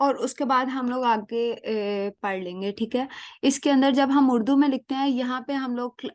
और उसके बाद हम लोग आगे पढ़ लेंगे, ठीक है। इसके अंदर जब हम उर्दू में लिखते हैं, यहाँ पे हम लोग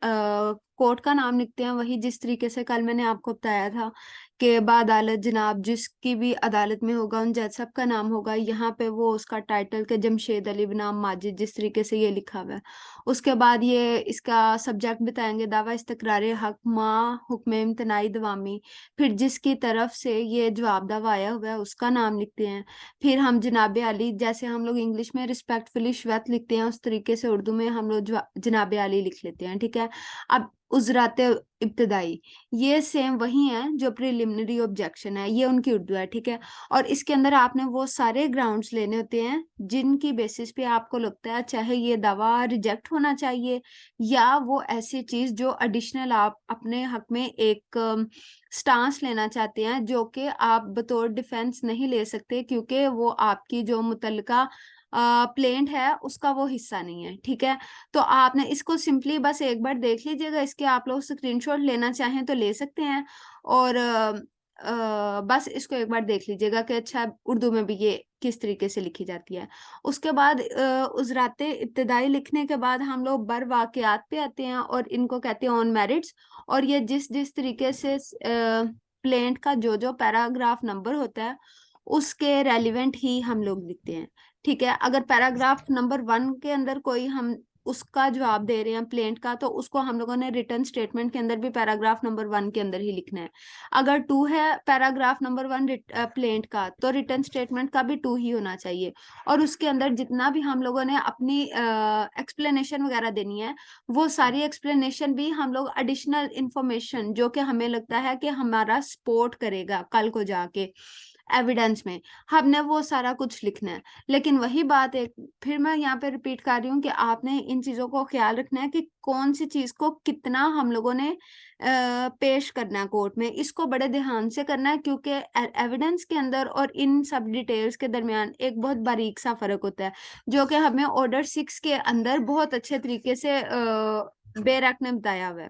कोर्ट का नाम लिखते हैं, वही जिस तरीके से कल मैंने आपको बताया था कि बाअदालत जनाब जिसकी भी अदालत में होगा उन जज साहब का नाम होगा। यहाँ पे वो उसका टाइटल के जमशेद अली बनाम माजिद, जिस तरीके से ये लिखा हुआ है। उसके बाद ये इसका सब्जेक्ट बताएंगे, दावा इस्तकरार हक मा हुक्म इम्तनाई दवामी। फिर जिसकी तरफ से ये जवाब दावा आया हुआ है उसका नाम लिखते हैं। फिर हम जनाब अली, जैसे हम लोग इंग्लिश में रिस्पेक्टफुली श्वेत लिखते हैं, उस तरीके से उर्दू में हम लोग जनाब अली लिख लेते हैं, ठीक है। अब उजरात इब्तदाई, ये सेम वही है जो प्रिलिमिनरी ऑब्जेक्शन है, ये उनकी उर्दू है, ठीक है। और इसके अंदर आपने वो सारे ग्राउंड्स लेने होते हैं जिनकी बेसिस पे आपको लगता है चाहे ये दावा रिजेक्ट होना चाहिए या वो ऐसी चीज जो एडिशनल आप अपने हक में एक स्टांस लेना चाहते हैं, जो कि आप बतौर डिफेंस नहीं ले सकते क्योंकि वो आपकी जो मुतल्लिका प्लेंट है उसका वो हिस्सा नहीं है, ठीक है। तो आपने इसको सिंपली बस एक बार देख लीजिएगा, इसके आप लोग स्क्रीनशॉट लेना चाहें तो ले सकते हैं। और बस इसको एक बार देख लीजिएगा कि अच्छा उर्दू में भी ये किस तरीके से लिखी जाती है। उसके बाद उजरात इब्तदाई लिखने के बाद हम लोग बर वाकयात पे आते हैं और इनको कहते हैं ऑन मेरिट्स। और ये जिस जिस तरीके से प्लेंट का जो जो पैराग्राफ नंबर होता है उसके रेलिवेंट ही हम लोग लिखते हैं, ठीक है। अगर पैराग्राफ नंबर 1 के अंदर कोई हम उसका जवाब दे रहे हैं प्लेंट का, तो उसको हम लोगों ने रिटर्न स्टेटमेंट के अंदर भी पैराग्राफ नंबर 1 के अंदर ही लिखना है। अगर 2 है पैराग्राफ नंबर 1 प्लेंट का, तो रिटर्न स्टेटमेंट का भी 2 ही होना चाहिए। और उसके अंदर जितना भी हम लोगों ने अपनी एक्सप्लेनेशन वगैरह देनी है, वो सारी एक्सप्लेनेशन भी हम लोग एडिशनल इंफॉर्मेशन जो कि हमें लगता है कि हमारा सपोर्ट करेगा कल को जाके एविडेंस में, हमने वो सारा कुछ लिखना है। लेकिन वही बात है, फिर मैं यहाँ पे रिपीट कर रही हूँ कि आपने इन चीजों को ख्याल रखना है कि कौन सी चीज को कितना हम लोगों ने पेश करना है कोर्ट में, इसको बड़े ध्यान से करना है क्योंकि एविडेंस के अंदर और इन सब डिटेल्स के दरमियान एक बहुत बारीक सा फर्क होता है, जो कि हमें ऑर्डर 6 के अंदर बहुत अच्छे तरीके से बेरक ने बताया हुआ है।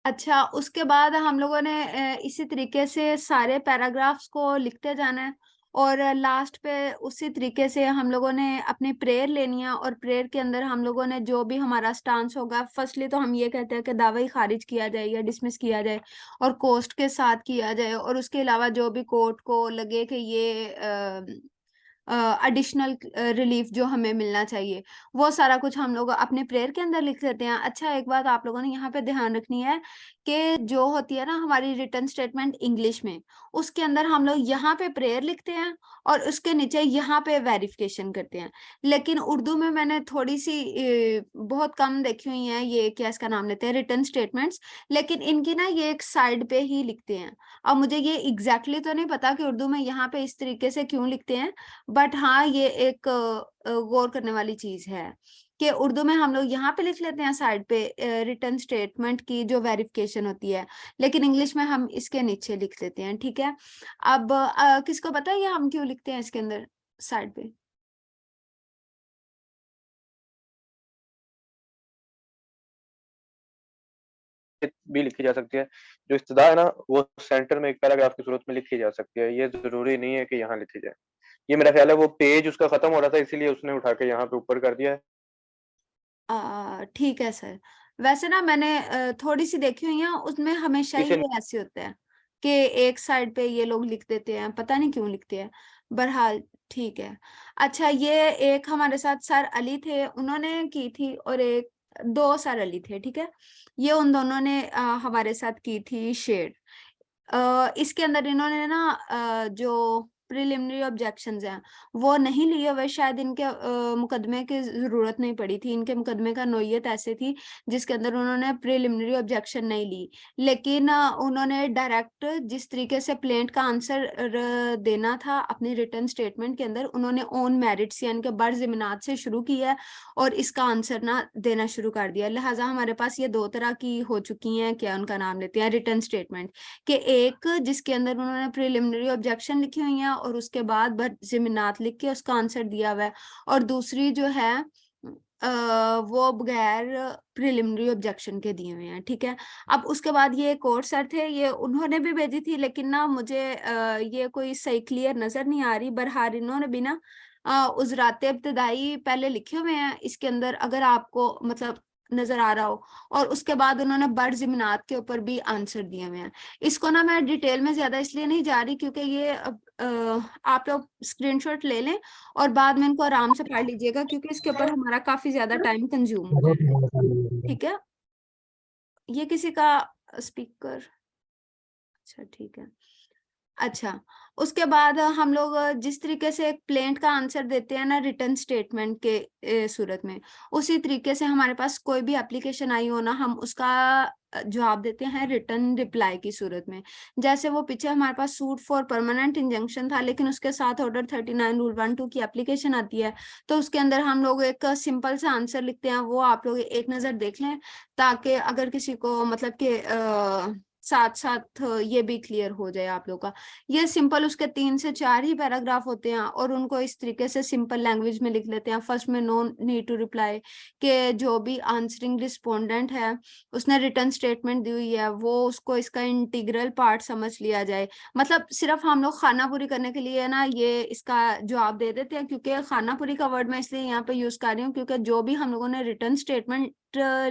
अच्छा, उसके बाद हम लोगों ने इसी तरीके से सारे पैराग्राफ्स को लिखते जाना है। और लास्ट पे उसी तरीके से हम लोगों ने अपनी प्रेयर लेनी है और प्रेयर के अंदर हम लोगों ने जो भी हमारा स्टांस होगा, फर्स्टली तो हम ये कहते हैं कि दावा ही खारिज किया जाए या डिसमिस किया जाए और कोस्ट के साथ किया जाए। और उसके अलावा जो भी कोर्ट को लगे कि ये एडिशनल रिलीफ जो हमें मिलना चाहिए, वो सारा कुछ हम लोग अपने प्रेयर के अंदर लिख देते हैं। अच्छा, एक बात आप लोगों ने यहाँ पे ध्यान रखनी है कि जो होती है ना हमारी रिटर्न स्टेटमेंट इंग्लिश में, उसके अंदर हम लोग यहाँ पे प्रेयर लिखते हैं और उसके नीचे यहाँ पे वेरिफिकेशन करते हैं। लेकिन उर्दू में मैंने थोड़ी सी बहुत कम देखी हुई है, ये क्या इसका नाम लेते हैं, रिटर्न स्टेटमेंट्स। लेकिन इनकी ना ये एक साइड पे ही लिखते हैं। अब मुझे ये एग्जैक्टली तो नहीं पता कि उर्दू में यहाँ पे इस तरीके से क्यों लिखते हैं, बट हाँ ये एक गौर करने वाली चीज है कि उर्दू में हम लोग यहाँ पे लिख लेते हैं साइड पे रिटर्न स्टेटमेंट की जो वेरिफिकेशन होती है, लेकिन इंग्लिश में हम इसके नीचे लिख लेते हैं, ठीक है। अब किसको पता है ये हम क्यों लिखते हैं इसके अंदर साइड पे? भी लिखी जा सकती है। जो इब्तिदा है ना, वो सेंटर में एक पैराग्राफ की सूरत में लिखी जा सकती है। ये जरूरी नहीं है कि यहाँ लिखी जाए। ये मेरा ख्याल है वो पेज उसका खत्म हो रहा था, इसीलिए उसने उठा के यहाँ पे ऊपर कर दिया है। ठीक है सर। वैसे ना मैंने थोड़ी सी देखी हुई है, उसमें हमेशा ही इसे ये ऐसे होता है कि एक साइड पे ये लोग लिख देते हैं, पता नहीं क्यों लिखते हैं। बहरहाल ठीक है। अच्छा, ये एक हमारे साथ सर अली थे, उन्होंने की थी, और एक दो सर अली थे, ठीक है। ये उन दोनों ने हमारे साथ की थी शेयर। इसके अंदर इन्होंने ना जो प्रिलिमिनरी ऑब्जेक्शंस हैं वो नहीं लिए हुए, शायद इनके मुकदमे की जरूरत नहीं पड़ी थी, इनके मुकदमे का नोयत ऐसे थी जिसके अंदर उन्होंने प्रिलिमिनरी ऑब्जेक्शन नहीं ली, लेकिन उन्होंने डायरेक्ट जिस तरीके से प्लेंट का आंसर देना था अपनी रिटर्न स्टेटमेंट के अंदर, उन्होंने ऑन मेरिट्स यानी कि बरज़िमनात से शुरू किया और इसका आंसर ना देना शुरू कर दिया। लिहाजा हमारे पास ये दो तरह की हो चुकी हैं, क्या उनका नाम लेते हैं, रिटर्न स्टेटमेंट के, एक जिसके अंदर उन्होंने प्रिलिमिनरी ऑब्जेक्शन लिखी हुई है और उसके बाद बरज़िमनात लिख के उसका आंसर दिया हुआ है, और दूसरी जो है वो बगैर प्रिलिमिनरी ऑब्जेक्शन के दिए हुए हैं। ठीक है, अब उसके बाद ये एक और सर थे, ये उन्होंने भी भेजी थी लेकिन ना मुझे ये कोई सही क्लियर नजर नहीं आ रही, बहरहाल इन्होंने भी ना उजरात इब्तदाई पहले लिखे हुए हैं इसके अंदर, अगर आपको मतलब नजर आ रहा हो, और उसके बाद उन्होंने बरज़िमनात के ऊपर भी आंसर दिए हुए हैं। इसको ना मैं डिटेल में ज्यादा इसलिए नहीं जा रही क्योंकि ये आप लोग स्क्रीनशॉट ले लें और बाद में इनको आराम से पढ़ लीजिएगा, क्योंकि इसके ऊपर हमारा काफी ज्यादा टाइम कंज्यूम हो जाएगा। ठीक है, ये किसी का स्पीकर, अच्छा ठीक है। अच्छा, उसके बाद हम लोग जिस तरीके से एक प्लेंट का आंसर देते हैं ना रिटर्न स्टेटमेंट के सूरत में, उसी तरीके से हमारे पास कोई भी एप्लीकेशन आई हो ना, हम उसका जवाब देते हैं रिटर्न रिप्लाई की सूरत में। जैसे वो पीछे हमारे पास सूट फॉर परमानेंट इंजंक्शन था, लेकिन उसके साथ ऑर्डर 39 रूल 1 2 की एप्लीकेशन आती है, तो उसके अंदर हम लोग एक सिंपल सा आंसर लिखते हैं, वो आप लोग एक नजर देख लें ताकि अगर किसी को मतलब कि साथ साथ ये भी क्लियर हो जाए आप लोग का। ये सिंपल उसके 3 से 4 ही पैराग्राफ होते हैं और उनको इस तरीके से सिंपल लैंग्वेज में लिख लेते हैं। फर्स्ट में नो नीड टू रिप्लाई, के जो भी आंसरिंग रिस्पोंडेंट है उसने रिटर्न स्टेटमेंट दी हुई है वो उसको इसका इंटीग्रल पार्ट समझ लिया जाए। मतलब सिर्फ हम लोग खाना पूरी करने के लिए ना ये इसका जवाब दे देते हैं, क्योंकि खाना पूरी का वर्ड मैं इसलिए यहाँ पे यूज कर रही हूँ क्योंकि जो भी हम लोगों ने रिटर्न स्टेटमेंट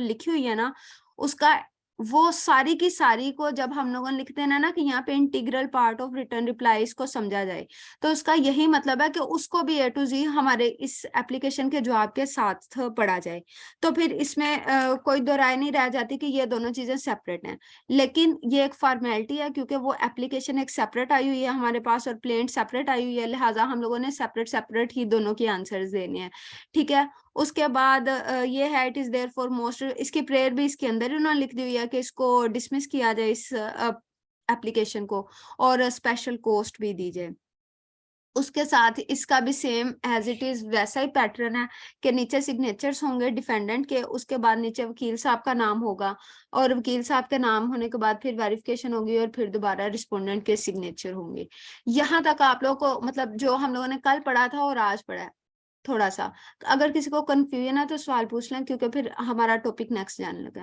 लिखी हुई है ना, उसका वो सारी की सारी को जब हम लोगों ने लिखते हैं ना कि यहाँ पे integral part of return replies को समझा जाए, तो उसका यही मतलब है कि उसको भी ए टू जी हमारे इस एप्लीकेशन के जवाब के साथ पढ़ा जाए। तो फिर इसमें कोई दो राय नहीं रह जाती कि ये दोनों चीजें सेपरेट हैं, लेकिन ये एक फॉर्मेलिटी है क्योंकि वो एप्लीकेशन एक सेपरेट आई हुई है हमारे पास और प्लेंट सेपरेट आई हुई है, लिहाजा हम लोगों ने सेपरेट सेपरेट ही दोनों की आंसर्स देने हैं। ठीक है, उसके बाद ये है it is there for most, इसकी प्रेयर भी इसके अंदर ही उन्होंने लिख दी हुई है कि इसको डिसमिस किया जाए इस एप्लीकेशन को, और स्पेशल कॉस्ट भी दी जाए। उसके साथ इसका भी सेम एज इट इज वैसा ही पैटर्न है कि नीचे सिग्नेचर्स होंगे डिफेंडेंट के, उसके बाद नीचे वकील साहब का नाम होगा और वकील साहब के नाम होने के बाद फिर वेरिफिकेशन होगी और फिर दोबारा रिस्पोंडेंट के सिग्नेचर होंगे। यहाँ तक आप लोगों को मतलब जो हम लोगों ने कल पढ़ा था और आज पढ़ा है थोड़ा सा, अगर किसी को कंफ्यूजन है तो सवाल पूछ लें क्योंकि फिर हमारा टॉपिक नेक्स्ट जाने लगा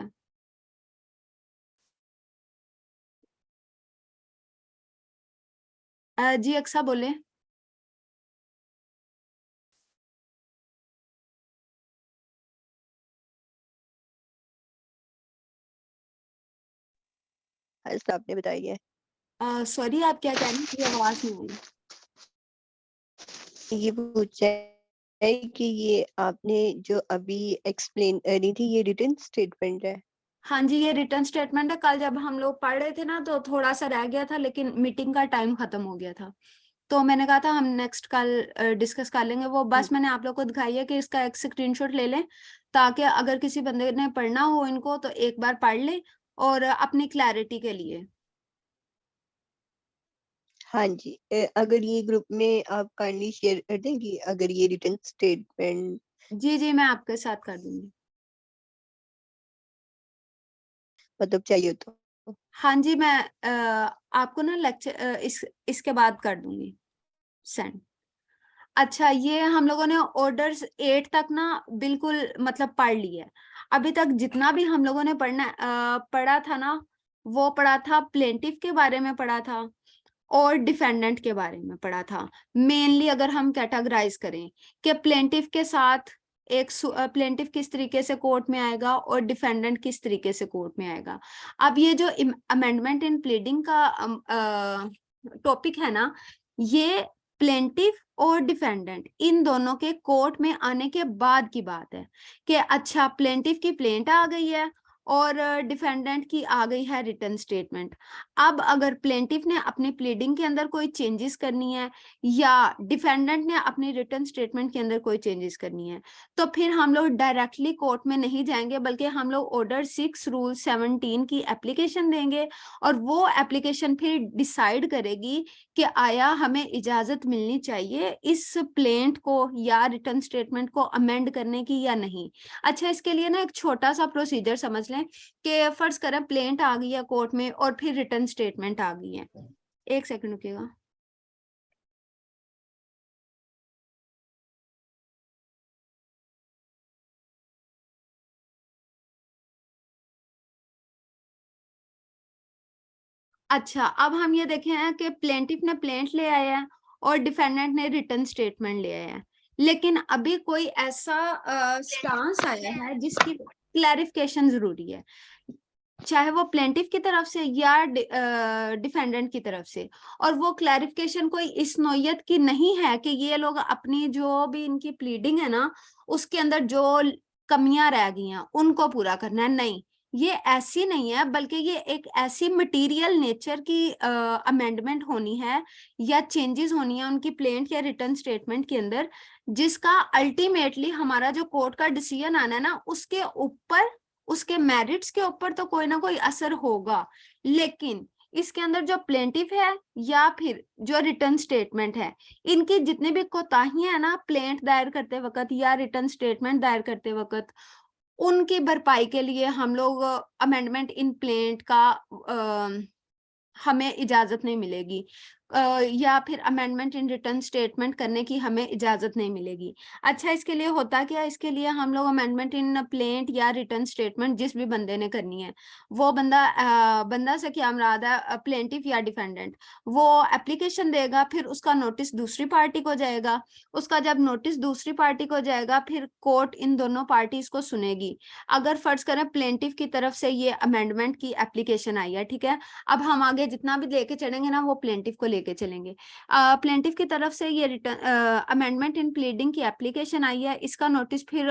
है। जी अक्सा बोले। आपने बताई है। सॉरी आप क्या कह रहे हैं, ये आवाज नहीं आई। ये पूछा है कि ये आपने जो अभी एक्सप्लेन करी थी ये रिटन स्टेटमेंट है। हाँ जी, ये रिटर्न स्टेटमेंट है। कल जब हम लोग पढ़ रहे थे ना तो थोड़ा सा रह गया था, लेकिन मीटिंग का टाइम खत्म हो गया था, तो मैंने कहा था हम नेक्स्ट कल डिस्कस कर लेंगे वो। बस मैंने आप लोग को दिखाई है कि इसका एक स्क्रीनशॉट ले लें ताकि अगर किसी बंदे ने पढ़ना हो इनको तो एक बार पढ़ ले और अपनी क्लैरिटी के लिए। हाँ जी, अगर ये ग्रुप में आप काइंडली शेयर कर देंगी अगर ये रिटन स्टेटमेंट। जी जी, मैं आपके साथ कर दूंगी। मतलब चाहिए तो। हाँ जी, मैं आपको ना लेक्चर इसके बाद कर दूंगी सेंड। अच्छा, ये हम लोगों ने ऑर्डर्स 8 तक ना बिल्कुल मतलब पढ़ लिया है। अभी तक जितना भी हम लोगों ने पढ़ा था ना, वो पढ़ा था प्लेंटिफ के बारे में पढ़ा था और डिफेंडेंट के बारे में पढ़ा था। मेनली अगर हम कैटेगराइज करें कि प्लेंटिफ के साथ एक प्लेंटिफ किस तरीके से कोर्ट में आएगा और डिफेंडेंट किस तरीके से कोर्ट में आएगा। अब ये जो अमेंडमेंट इन प्लीडिंग का टॉपिक है ना, ये प्लेंटिफ और डिफेंडेंट इन दोनों के कोर्ट में आने के बाद की बात है कि अच्छा प्लेंटिफ की प्लेंट आ गई है और डिफेंडेंट की आ गई है रिटर्न स्टेटमेंट। अब अगर प्लेंटिफ ने अपनी प्लीडिंग के अंदर कोई चेंजेस करनी है या डिफेंडेंट ने अपनी रिटर्न स्टेटमेंट के अंदर कोई चेंजेस करनी है, तो फिर हम लोग डायरेक्टली कोर्ट में नहीं जाएंगे, बल्कि हम लोग ऑर्डर 6 रूल 17 की एप्लीकेशन देंगे और वो एप्लीकेशन फिर डिसाइड करेगी कि आया हमें इजाजत मिलनी चाहिए इस प्लेंट को या रिटर्न स्टेटमेंट को अमेंड करने की या नहीं। अच्छा, इसके लिए ना एक छोटा सा प्रोसीजर समझ लें कि फर्ज करें प्लेंट आ गई है कोर्ट में और फिर रिटर्न स्टेटमेंट आ गई है। एक सेकंड रुकिएगा। अच्छा, अब हम ये देखे हैं कि प्लेंटिफ ने प्लेंट ले आया है और डिफेंडेंट ने रिटर्न स्टेटमेंट ले आया है, लेकिन अभी कोई ऐसा स्टांस आया है जिसकी क्लैरिफिकेशन जरूरी है, चाहे वो प्लेंटिफ की तरफ से या डिफेंडेंट की तरफ से। और वो क्लैरिफिकेशन कोई इस नौयत की नहीं है कि ये लोग अपनी जो भी इनकी प्लीडिंग है ना उसके अंदर जो कमियां रह गई हैं उनको पूरा करना है, नहीं, ये ऐसी नहीं है, बल्कि ये एक ऐसी मटेरियल नेचर की अमेंडमेंट होनी है या चेंजेस होनी है उनकी प्लेंट या रिटर्न स्टेटमेंट के अंदर, जिसका अल्टीमेटली हमारा जो कोर्ट का डिसीजन आना है ना उसके ऊपर, उसके मेरिट्स के ऊपर तो कोई ना कोई असर होगा। लेकिन इसके अंदर जो प्लेंटिफ है या फिर जो रिटर्न स्टेटमेंट है, इनकी जितनी भी कोताहियां है ना प्लेंट दायर करते वक्त या रिटर्न स्टेटमेंट दायर करते वक्त, उनकी भरपाई के लिए हम लोग अमेंडमेंट इन प्लेंट का हमें इजाजत नहीं मिलेगी, या फिर अमेंडमेंट इन रिटर्न स्टेटमेंट करने की हमें इजाजत नहीं मिलेगी। अच्छा, इसके लिए होता क्या, इसके लिए हम लोग अमेंडमेंट इन प्लेंट या रिटर्न स्टेटमेंट जिस भी बंदे ने करनी है, वो बंदा से क्या मुराद है, प्लेंटिफ या डिफेंडेंट, वो एप्लीकेशन देगा, फिर उसका नोटिस दूसरी पार्टी को जाएगा, उसका जब नोटिस दूसरी पार्टी को जाएगा फिर कोर्ट इन दोनों पार्टीज को सुनेगी। अगर फर्ज करें प्लेंटिफ की तरफ से ये अमेंडमेंट की एप्लीकेशन आई है, ठीक है, अब हम आगे जितना भी लेके चलेंगे ना वो प्लेंटिफ को लेके चलेंगे। प्लेंटिफ की तरफ से ये रिटर्न अमेंडमेंट इन प्लीडिंग की एप्लीकेशन आई है, इसका नोटिस फिर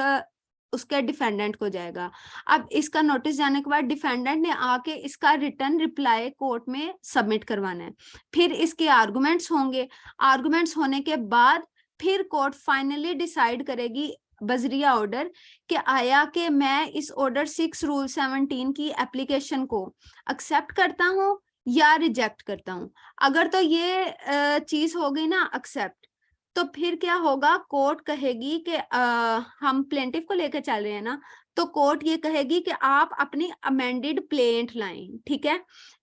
उसके डिफेंडेंट को जाएगा। अब इसका नोटिस जाने के बाद डिफेंडेंट ने आके इसका रिटर्न रिप्लाई कोर्ट में सबमिट करवाना है, फिर इसके आर्गुमेंट्स होंगे, आर्गुमेंट्स होने के बाद फिर कोर्ट फाइनली डिसाइड करेगी बजरिया ऑर्डर कि आया कि मैं इस ऑर्डर 6 रूल 17 की एप्लीकेशन को एक्सेप्ट करता हूं या रिजेक्ट करता हूं। अगर तो ये चीज हो गई ना एक्सेप्ट, तो फिर क्या होगा, कोर्ट कहेगी कि हम प्लेंटिफ को लेकर चल रहे हैं ना, तो कोर्ट ये कहेगी कि आप अपनी अमेंडेड प्लेंट लाएं, ठीक है।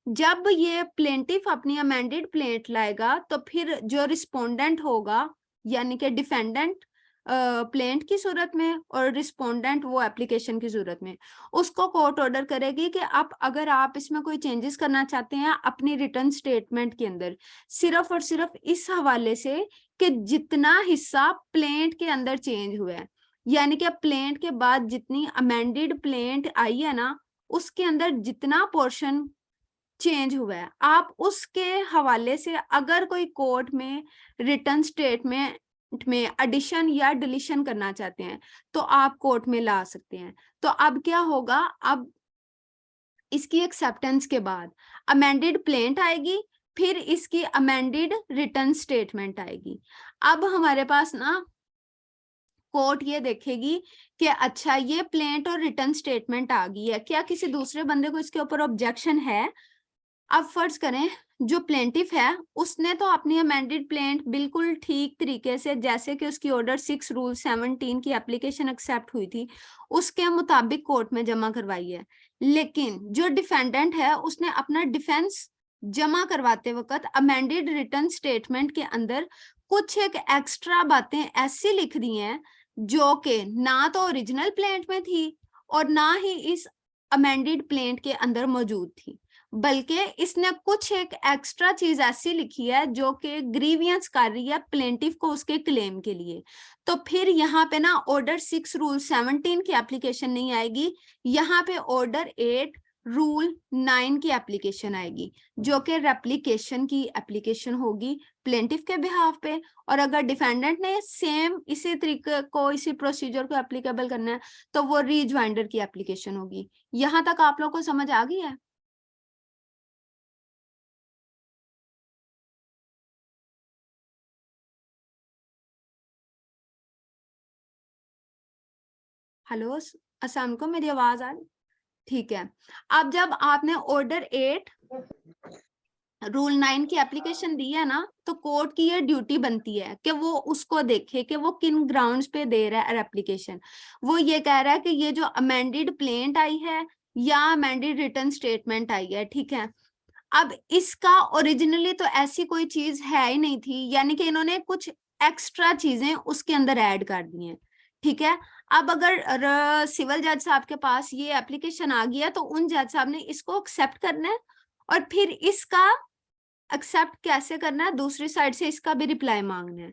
जब ये प्लेंटिफ अपनी अमेंडेड प्लेंट लाएगा तो फिर जो रिस्पोंडेंट होगा यानी कि डिफेंडेंट प्लेंट की सूरत में और रिस्पोंडेंट वो एप्लीकेशन की सूरत में, उसको कोर्ट ऑर्डर करेगी कि आप अगर आप इसमें कोई चेंजेस करना चाहते हैं अपनी रिटर्न स्टेटमेंट के अंदर, सिर्फ और सिर्फ इस हवाले से कि जितना हिस्सा प्लेंट के अंदर चेंज हुआ है, यानी कि प्लेंट के बाद जितनी अमेंडेड प्लेंट आई है ना उसके अंदर जितना पोर्शन चेंज हुआ है, आप उसके हवाले से अगर कोई कोर्ट में रिटर्न स्टेटमेंट में एडिशन या डिलीशन करना चाहते हैं तो आप कोर्ट में ला सकते हैं। तो अब क्या होगा, अब इसकी एक्सेप्टेंस के बाद अमेंडेड प्लेंट आएगी, फिर इसकी अमेंडेड रिटर्न स्टेटमेंट आएगी। अब हमारे पास ना कोर्ट ये देखेगी कि अच्छा ये प्लेंट और रिटर्न स्टेटमेंट आ गई है, क्या किसी दूसरे बंदे को इसके ऊपर ऑब्जेक्शन है। अब फर्ज करें जो प्लेंटिफ है उसने तो अपनी अमेंडेड प्लेंट बिल्कुल ठीक तरीके से, जैसे कि उसकी ऑर्डर 6 रूल 17 की एप्लीकेशन एक्सेप्ट हुई थी उसके मुताबिक कोर्ट में जमा करवाई है, लेकिन जो डिफेंडेंट है उसने अपना डिफेंस जमा करवाते वक्त अमेंडेड रिटर्न स्टेटमेंट के अंदर कुछ एक एक्स्ट्रा बातें ऐसी लिख दी हैं जो कि ना तो ओरिजिनल प्लेंट में थी और ना ही इस अमेंडेड प्लेंट के अंदर मौजूद थी, बल्कि इसने कुछ एक एक्स्ट्रा चीज ऐसी लिखी है जो कि ग्रीवियंस कर रही है प्लेंटिफ को उसके क्लेम के लिए। तो फिर यहाँ पे ना ऑर्डर 6 रूल 17 की एप्लीकेशन नहीं आएगी, यहाँ पे ऑर्डर 8 रूल 9 की एप्लीकेशन आएगी, जो कि रेप्लिकेशन की एप्लीकेशन होगी प्लेंटिफ के बिहाफ पे। और अगर डिफेंडेंट ने सेम इसी तरीके को, इसी प्रोसीजर को एप्लीकेबल करना है, तो वो रीजॉइंडर की एप्लीकेशन होगी। यहां तक आप लोग को समझ आ गई है? हेलो, अस्सलाम वालेकुम, मेरी आवाज आ रही? ठीक है। अब जब आपने ऑर्डर 8 रूल 9 की एप्लीकेशन दी है ना, तो कोर्ट की ये ड्यूटी बनती है कि वो उसको देखे कि वो किन ग्राउंड्स पे दे रहा है एप्लीकेशन। वो ये कह रहा है कि ये जो अमेंडेड प्लेंट आई है या अमेंडेड रिटर्न स्टेटमेंट आई है, ठीक है। अब इसका ओरिजिनली तो ऐसी कोई चीज है ही नहीं थी, यानी कि इन्होंने कुछ एक्स्ट्रा चीजें उसके अंदर ऐड कर दी हैं, ठीक है। अब अगर सिविल जज साहब के पास ये एप्लीकेशन आ गया, तो उन जज साहब ने इसको एक्सेप्ट करना है, और फिर इसका एक्सेप्ट कैसे करना है, दूसरी साइड से इसका भी रिप्लाई मांगना है,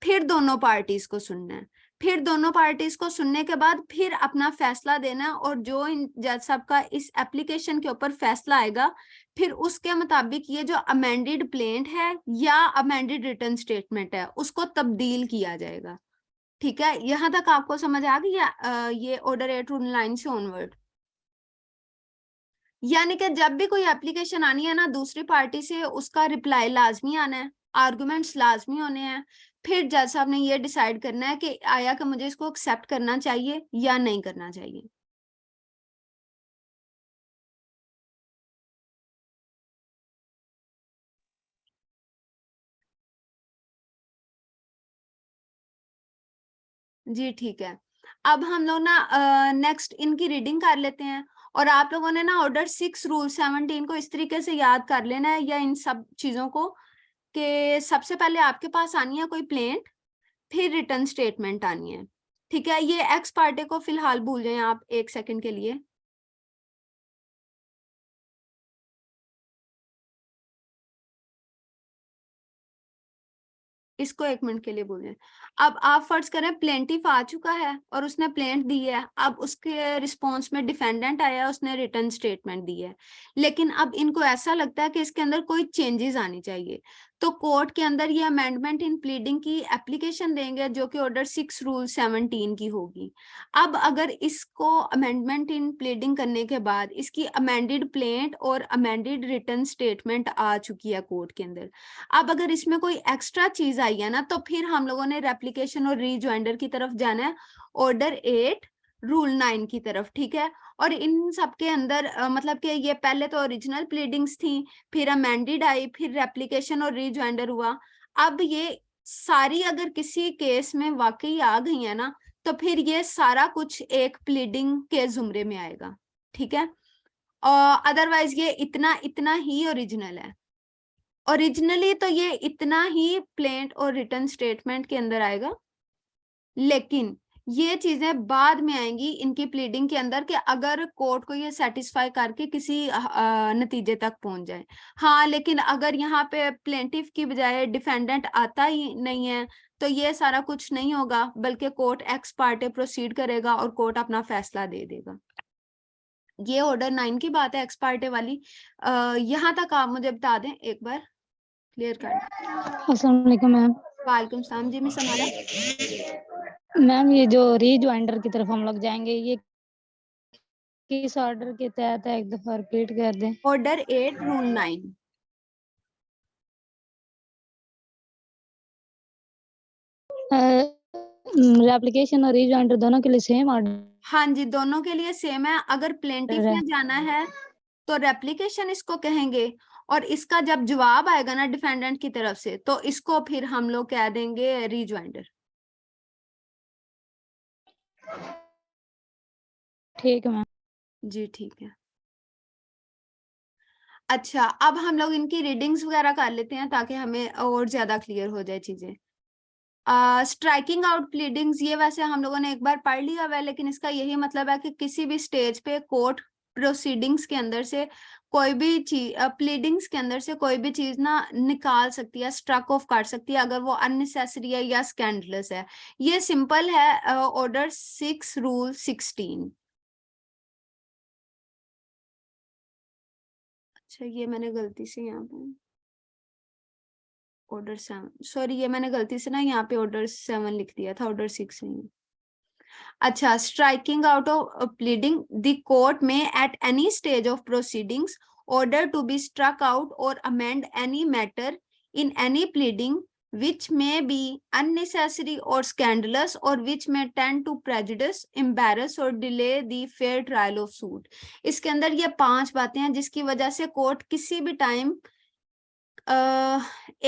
फिर दोनों पार्टीज को सुनना है, फिर दोनों पार्टीज को सुनने के बाद फिर अपना फैसला देना है। और जो इन जज साहब का इस एप्लीकेशन के ऊपर फैसला आएगा, फिर उसके मुताबिक ये जो अमेंडेड प्लेंट है या अमेंडेड रिटर्न स्टेटमेंट है, उसको तब्दील किया जाएगा। ठीक है, यहां तक आपको समझ आ गई ये ऑर्डर 8 रूल 9 से ऑनवर्ड। यानी कि जब भी कोई एप्लीकेशन आनी है ना, दूसरी पार्टी से उसका रिप्लाई लाजमी आना है, आर्गुमेंट्स लाजमी होने हैं, फिर जज साहब ने ये डिसाइड करना है कि आया कि मुझे इसको एक्सेप्ट करना चाहिए या नहीं करना चाहिए। जी ठीक है। अब हम लोग ना नेक्स्ट इनकी रीडिंग कर लेते हैं। और आप लोगों ने ना ऑर्डर 6 रूल 17 को इस तरीके से याद कर लेना है, या इन सब चीजों को, कि सबसे पहले आपके पास आनी है कोई प्लेंट, फिर रिटर्न स्टेटमेंट आनी है। ठीक है, ये एक्स पार्टे को फिलहाल भूल जाएं आप 1 सेकंड के लिए। इसको 1 मिनट के लिए बोलें। अब आप फर्ज करें प्लेंटिफ आ चुका है और उसने प्लेंट दी है, अब उसके रिस्पॉन्स में डिफेंडेंट आया, उसने रिटर्न स्टेटमेंट दी है, लेकिन अब इनको ऐसा लगता है कि इसके अंदर कोई चेंजेस आनी चाहिए, तो कोर्ट के अंदर ये अमेंडमेंट इन प्लीडिंग की एप्लीकेशन देंगे, जो कि ऑर्डर 6 रूल 17 की होगी। अब अगर इसको अमेंडमेंट इन प्लीडिंग करने के बाद इसकी अमेंडेड प्लेंट और अमेंडेड रिटर्न स्टेटमेंट आ चुकी है कोर्ट के अंदर, अब अगर इसमें कोई एक्स्ट्रा चीज आई है ना, तो फिर हम लोगों ने रेप्लिकेशन और रीजॉइंडर की तरफ जाना है, ऑर्डर 8 रूल 9 की तरफ, ठीक है। और इन सब के अंदर मतलब कि ये पहले तो ओरिजिनल प्लीडिंग्स थी, फिर अमेंडेड आई, फिर रेप्लिकेशन और रीजॉइंडर हुआ। अब ये सारी अगर किसी केस में वाकई आ गई है ना, तो फिर ये सारा कुछ एक प्लीडिंग के जुमरे में आएगा, ठीक है। और अदरवाइज ये इतना इतना ही ओरिजिनल है। ओरिजिनली तो ये इतना ही प्लेंट और रिटर्न स्टेटमेंट के अंदर आएगा, लेकिन ये चीजें बाद में आएंगी इनकी प्लीडिंग के अंदर, कि अगर कोर्ट को ये सेटिस्फाई करके किसी नतीजे तक पहुंच जाए। हाँ, लेकिन अगर यहाँ पे प्लेंटिफ की बजाय डिफेंडेंट आता ही नहीं है, तो ये सारा कुछ नहीं होगा, बल्कि कोर्ट एक्स पार्टे प्रोसीड करेगा और कोर्ट अपना फैसला दे देगा। ये ऑर्डर 9 की बात है, एक्स पार्टे वाली। यहाँ तक आप मुझे बता दें एक बार, क्लियर कर। अस्सलाम वालेकुम मैम। वालेकुम सलाम जी, मिस हमारा। मैम ये जो रीजॉइंडर की तरफ हम लोग जाएंगे, ये किस ऑर्डर के तहत है, एक दफा रिपीट कर दें। Order 8 rule 9। एप्लीकेशन और रीजॉइंडर दोनों के लिए सेम ऑर्डर हाँ जी, दोनों के लिए सेम है। अगर प्लेंटिफ है। में जाना है तो रेप्लिकेशन इसको कहेंगे, और इसका जब जवाब आएगा ना डिफेंडेंट की तरफ से, तो इसको फिर हम लोग कह देंगे रीजॉइंडर। ठीक है मैम। जी ठीक है। अच्छा, अब हम लोग इनकी रीडिंग्स वगैरह कर लेते हैं, ताकि हमें और ज्यादा क्लियर हो जाए चीजें। स्ट्राइकिंग आउट प्लीडिंग्स, ये वैसे हम लोगों ने एक बार पढ़ लिया हुआ है, लेकिन इसका यही मतलब है कि किसी भी स्टेज पे कोर्ट प्रोसीडिंग्स के अंदर से कोई भी चीज, प्लीडिंग्स के अंदर से कोई भी चीज ना निकाल सकती है, स्ट्रक ऑफ कर सकती है, अगर वो अननेसेसरी है या स्कैंडलस है। ये सिंपल है ऑर्डर 6 रूल 16। अच्छा ये मैंने गलती से यहाँ पे ऑर्डर 7, सॉरी ये मैंने गलती से ना यहाँ पे ऑर्डर 7 लिख दिया था, ऑर्डर 6 नहीं। अच्छा, striking out of pleading, the court में at any stage of proceedings order to be struck out or amend any matter in any pleading which may be unnecessary or scandalous or which may tend to prejudice, embarrass or delay the fair trial of suit। इसके अंदर ये 5 बातें हैं जिसकी वजह से court किसी भी टाइम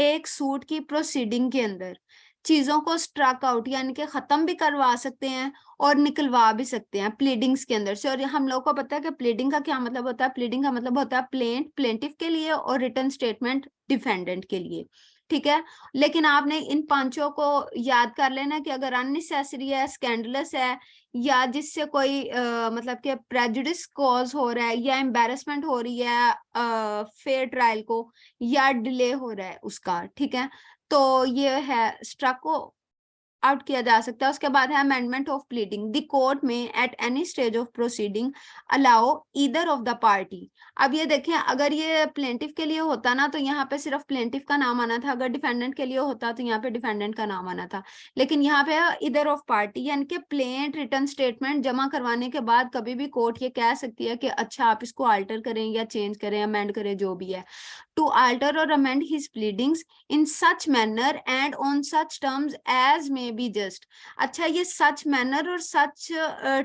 एक सूट की प्रोसीडिंग के अंदर चीजों को स्ट्रक आउट यानी कि खत्म भी करवा सकते हैं और निकलवा भी सकते हैं प्लीडिंग्स के अंदर से। और हम लोग को पता है कि प्लीडिंग का क्या मतलब होता है। प्लीडिंग का मतलब होता है प्लेंटिफ के लिए और रिटन स्टेटमेंट डिफेंडेंट के लिए, ठीक है। लेकिन आपने इन पांचों को याद कर लेना कि अगर अननेसेसरी है, स्कैंडलस है, या जिससे कोई मतलब कि प्रेजुडिस कॉज हो रहा है, या एम्बैरेसमेंट हो रही है फेयर ट्रायल को, या डिले हो रहा है उसका, ठीक है, तो ये है स्ट्रक को आउट किया जा सकता है। उसके बाद है amendment of pleading, the court में at any stage of proceeding allow either of the party. अब ये देखें, अगर ये प्लेंटिफ के लिए होता ना तो यहाँ पे सिर्फ प्लेंटिफ का नाम आना था, अगर डिफेंडेंट के लिए होता तो यहाँ पे डिफेंडेंट का नाम आना था, लेकिन यहाँ पे ईदर ऑफ पार्टी यानी कि प्लेंट रिटर्न स्टेटमेंट जमा करवाने के बाद कभी भी कोर्ट ये कह सकती है कि अच्छा आप इसको अल्टर करें या चेंज करें, अमेंड करें, जो भी है, to alter or amend his pleadings in such manner and on such terms as may be just। अच्छा, ये such manner और such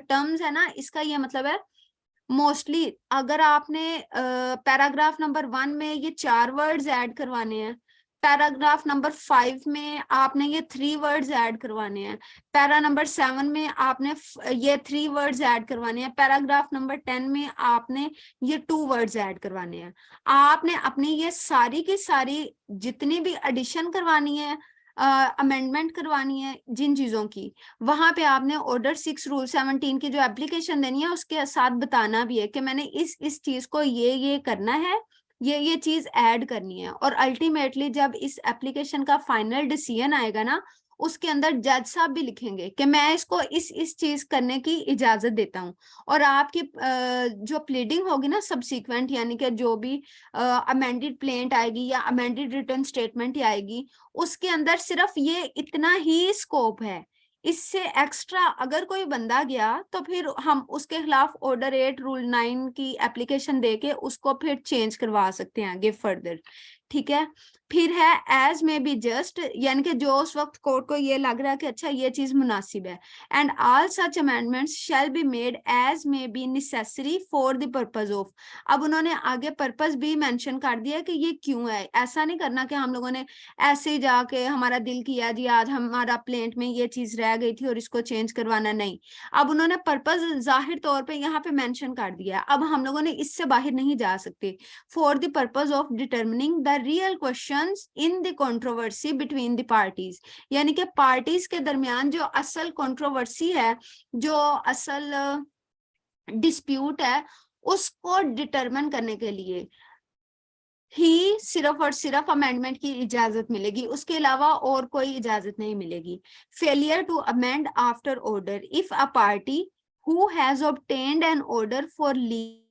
terms है ना, इसका ये मतलब है मोस्टली अगर आपने पैराग्राफ नंबर 1 में ये 4 वर्ड्स ऐड करवाने हैं, पैराग्राफ नंबर 5 में आपने ये 3 वर्ड्स ऐड करवाने हैं, पैरा नंबर 7 में आपने ये 3 वर्ड्स ऐड करवाने हैं, पैराग्राफ नंबर 10 में आपने ये 2 वर्ड्स ऐड करवाने हैं। आपने अपनी ये सारी की सारी जितनी भी एडिशन करवानी है, अमेंडमेंट करवानी है जिन चीजों की, वहां पे आपने ऑर्डर 6 रूल 17 की जो एप्लीकेशन देनी है उसके साथ बताना भी है कि मैंने इस चीज को ये करना है, ये चीज ऐड करनी है। और अल्टीमेटली जब इस एप्लीकेशन का फाइनल डिसीजन आएगा ना, उसके अंदर जज साहब भी लिखेंगे कि मैं इसको इस चीज करने की इजाजत देता हूँ। और आपकी जो प्लीडिंग होगी ना सबसीक्वेंट, यानी कि जो भी अमेंडेड प्लेंट आएगी या अमेंडेड रिटर्न स्टेटमेंट ही आएगी, उसके अंदर सिर्फ ये इतना ही स्कोप है, इससे एक्स्ट्रा अगर कोई बंदा गया तो फिर हम उसके खिलाफ ऑर्डर 8 रूल 9 की एप्लीकेशन देके उसको फिर चेंज करवा सकते हैं आगे फर्दर, ठीक है। फिर है एज में बी जस्ट, यानी कि जो उस वक्त कोर्ट को ये लग रहा है कि अच्छा ये चीज मुनासिब है। And all such amendments shall be made as may be necessary for the purpose of. अब उन्होंने आगे पर्पज भी मेंशन कर दिया कि ये क्यों है। ऐसा नहीं करना कि हम लोगों ने ऐसे ही जाके हमारा दिल किया जी आज हमारा प्लेंट में ये चीज रह गई थी और इसको चेंज करवाना, नहीं। अब उन्होंने पर्पज जाहिर तौर पे यहाँ पे मेंशन कर दिया। अब हम लोगों ने इससे बाहर नहीं जा सकते। For the purpose of determining the real questions in the controversy between the parties, यानी कि पार्टीज के दरमियान जो असल कंट्रोवर्सी है, जो असल डिस्प्यूट है, उसको डिटरमिन करने के लिए ही सिर्फ और सिर्फ अमेंडमेंट की इजाजत मिलेगी, उसके अलावा और कोई इजाजत नहीं मिलेगी। Failure to amend after order, if a party who has obtained an order for leave